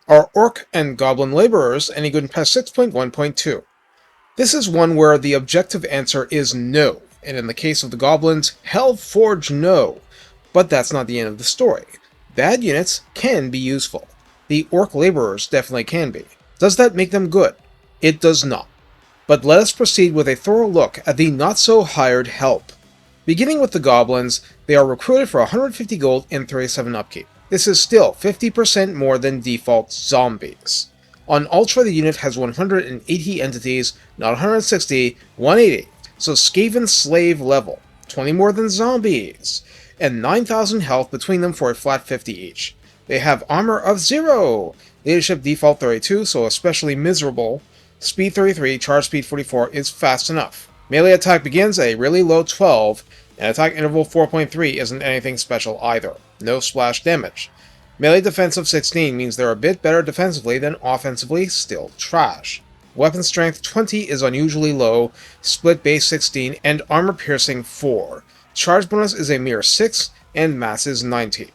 Are Orc and Goblin Laborers any good in patch 6.1.2? This is one where the objective answer is no, and in the case of the Goblins, Hellforge no. But that's not the end of the story. Bad units can be useful. The Orc Laborers definitely can be. Does that make them good? It does not. But let us proceed with a thorough look at the not-so-hired help. Beginning with the Goblins, they are recruited for 150 gold and 37 upkeep. This is still 50% more than default zombies. On Ultra, the unit has 180 entities, not 160, 180, so Skaven Slave level, 20 more than zombies, and 9,000 health between them for a flat 50 each. They have armor of 0, leadership default 32, so especially miserable, speed 33, charge speed 44 is fast enough. Melee attack begins at a really low 12, and attack interval 4.3 isn't anything special either. No splash damage. Melee defense of 16 means they're a bit better defensively than offensively, still trash. Weapon strength 20 is unusually low, split base 16, and armor-piercing 4. Charge bonus is a mere 6, and mass is 90.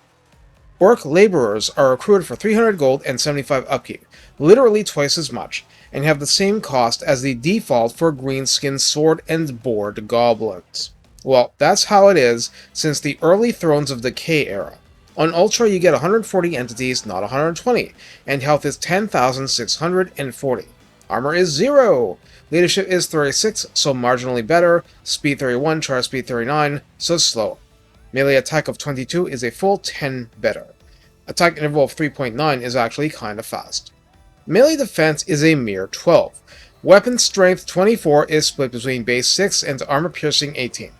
Orc Laborers are recruited for 300 gold and 75 upkeep, literally twice as much, and have the same cost as the default for greenskin sword and board goblins. Well, that's how it is since the early Thrones of Decay era. On Ultra, you get 140 entities, not 120, and health is 10,640. Armor is 0. Leadership is 36, so marginally better. Speed 31, charge speed 39, so slow. Melee attack of 22 is a full 10 better. Attack interval of 3.9 is actually kinda fast. Melee defense is a mere 12. Weapon strength 24 is split between base 6 and armor-piercing 18.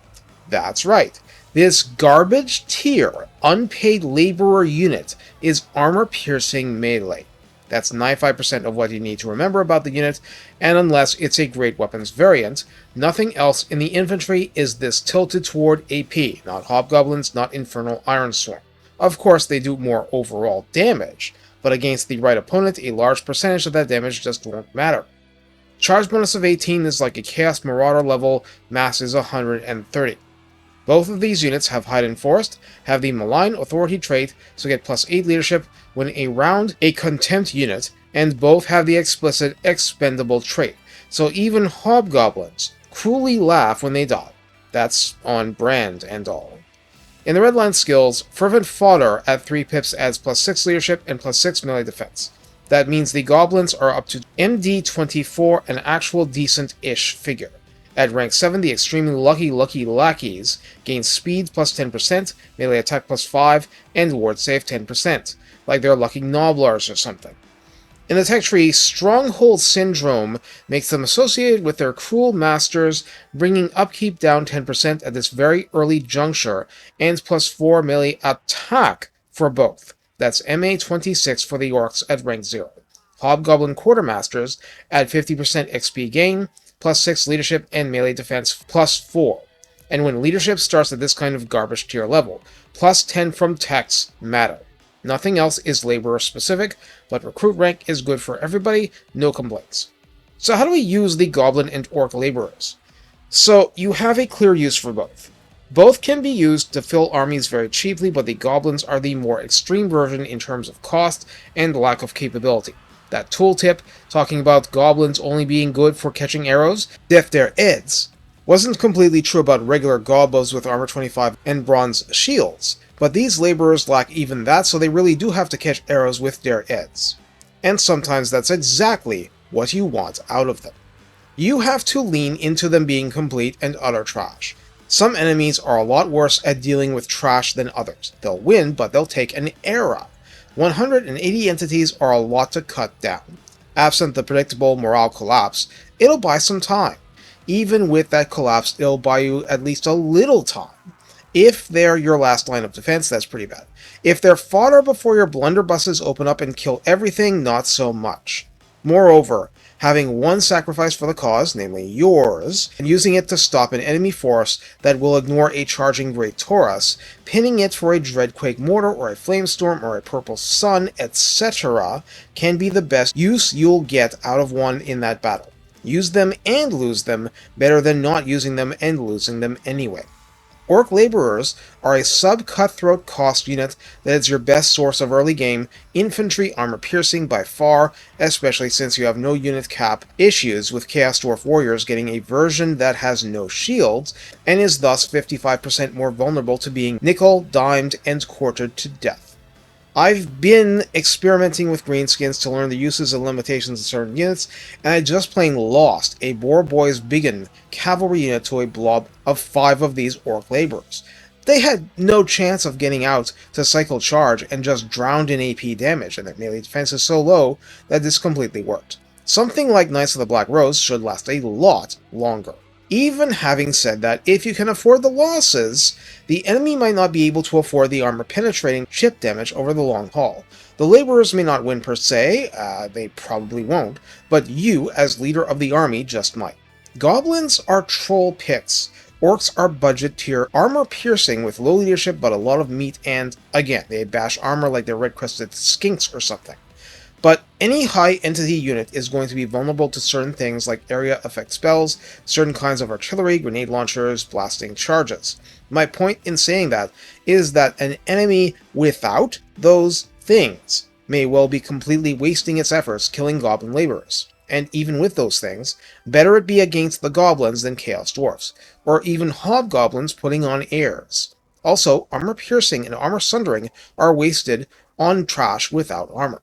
That's right. This garbage tier, unpaid laborer unit is armor-piercing melee. That's 95% of what you need to remember about the unit, and unless it's a great weapons variant, nothing else in the infantry is this tilted toward AP, not hobgoblins, not infernal ironsworn. Of course, they do more overall damage, but against the right opponent, a large percentage of that damage just won't matter. Charge bonus of 18 is like a Chaos Marauder level, mass is 130. Both of these units have Hide and Forest, have the Malign Authority trait, so get plus 8 leadership when around a Contempt unit, and both have the explicit expendable trait, so even hobgoblins cruelly laugh when they die. That's on brand and all. In the Redline skills, Fervent Fodder at 3 pips adds plus 6 leadership and plus 6 melee defense. That means the goblins are up to MD24, an actual decent-ish figure. At rank 7, the extremely lucky lackeys gain speed plus 10%, melee attack plus 5, and ward save 10%, like they're lucky nobblers or something. In the tech tree, Stronghold Syndrome makes them associated with their cruel masters, bringing upkeep down 10% at this very early juncture, and plus 4 melee attack for both. That's MA 26 for the orcs at rank 0. Hobgoblin Quartermasters add 50% XP gain, plus 6 leadership and melee defense plus 4. And when leadership starts at this kind of garbage tier level, plus 10 from techs matter. Nothing else is laborer specific, but recruit rank is good for everybody, no complaints. So how do we use the goblin and orc laborers? So you have a clear use for both. Both can be used to fill armies very cheaply, but the goblins are the more extreme version in terms of cost and lack of capability. That tooltip, talking about goblins only being good for catching arrows, def their eds, wasn't completely true about regular gobos with armor 25 and bronze shields, but these laborers lack even that, so they really do have to catch arrows with their eds. And sometimes that's exactly what you want out of them. You have to lean into them being complete and utter trash. Some enemies are a lot worse at dealing with trash than others. They'll win, but they'll take an era. 180 entities are a lot to cut down. Absent the predictable morale collapse, it'll buy some time. Even with that collapse, it'll buy you at least a little time. If they're your last line of defense, that's pretty bad. If they're fodder before your blunderbusses open up and kill everything, not so much. Moreover, having one sacrifice for the cause, namely yours, and using it to stop an enemy force that will ignore a charging Great Taurus, pinning it for a Dreadquake Mortar or a Flamestorm or a Purple Sun, etc., can be the best use you'll get out of one in that battle. Use them and lose them better than not using them and losing them anyway. Orc Laborers are a sub-cutthroat cost unit that is your best source of early game infantry armor-piercing by far, especially since you have no unit cap issues with Chaos Dwarf Warriors getting a version that has no shields, and is thus 55% more vulnerable to being nickel-dimed and quartered to death. I've been experimenting with greenskins to learn the uses and limitations of certain units, and I just plain lost a Boar Boys Biggin cavalry unit to a blob of 5 of these Orc Laborers. They had no chance of getting out to cycle charge and just drowned in AP damage, and their melee defense is so low that this completely worked. Something like Knights of the Black Rose should last a lot longer. Even having said that, if you can afford the losses, the enemy might not be able to afford the armor-penetrating chip damage over the long haul. The Laborers may not win per se, they probably won't, but you, as leader of the army, just might. Goblins are troll picks. Orcs are budget tier, armor-piercing with low leadership but a lot of meat and, again, they bash armor like they're red-crested skinks or something. But any high-entity unit is going to be vulnerable to certain things like area effect spells, certain kinds of artillery, grenade launchers, blasting charges. My point in saying that is that an enemy without those things may well be completely wasting its efforts killing Goblin Laborers. And even with those things, better it be against the Goblins than Chaos Dwarfs, or even Hobgoblins putting on airs. Also, armor-piercing and armor-sundering are wasted on trash without armor.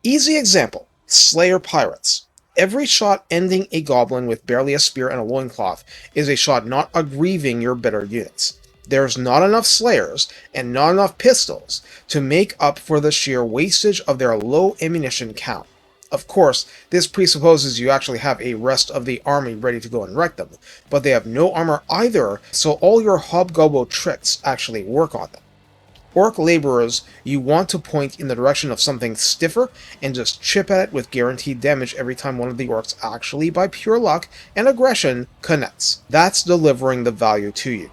Easy example, Slayer Pirates. Every shot ending a goblin with barely a spear and a loincloth is a shot not aggrieving your better units. There's not enough Slayers and not enough pistols to make up for the sheer wastage of their low ammunition count. Of course, this presupposes you actually have a rest of the army ready to go and wreck them, but they have no armor either, so all your hobgoblin tricks actually work on them. Orc Laborers, you want to point in the direction of something stiffer and just chip at it with guaranteed damage every time one of the orcs actually, by pure luck and aggression, connects. That's delivering the value to you.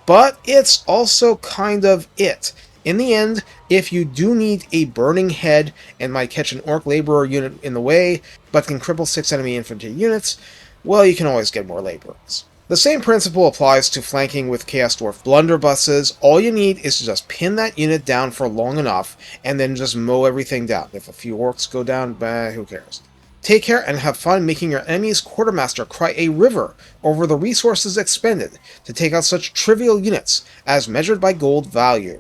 But it's also kind of it. In the end, if you do need a burning head and might catch an Orc Laborer unit in the way, but can cripple 6 enemy infantry units, well, you can always get more Laborers. The same principle applies to flanking with Chaos Dwarf blunderbusses. All you need is to just pin that unit down for long enough, and then just mow everything down. If a few orcs go down, who cares? Take care and have fun making your enemy's quartermaster cry a river over the resources expended to take out such trivial units as measured by gold value.